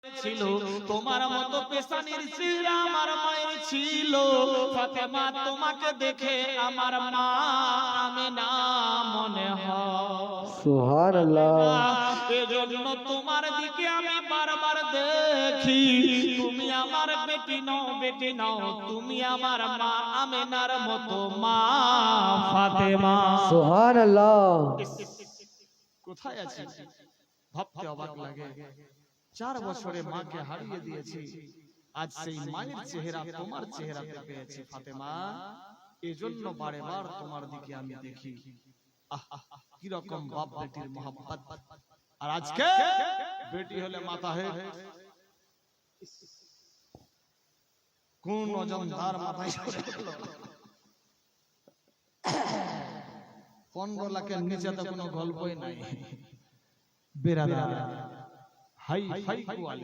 ছিল তোমার মতো পেশানির চেহারা আমার মায়ের ছিল। ফাতেমা তোমাকে দেখে আমার মা আমেনা মনে হয়। সুবহানাল্লাহ। এজন্য তোমার দিকে আমি বারবার দেখি। তুমি আমার বেটি নও, বেটি নও, তুমি আমার মা আমেনার মতো মা ফাতেমা। সুবহানাল্লাহ। কোথায় আছি ভাবতে অবাক লাগে। 4 বছরে মাকে হারিয়ে দিয়েছি, আজ সেই মায়ের চেহারা তোমার চেহারাতে পেয়েছি ফাতেমা। এজন্য বারে বার তোমার দিকে আমি দেখি। কি রকম বাপ বেটির মোহাব্বত। আর আজকে বেটি হলে মাথা হয়ে কোন অজন্তার মাথায় চড়ে গেল। 15 লাখের নিচে তো কোনো গল্পই নাই। বেরাদা হাই ফাই কোয়ালিটি।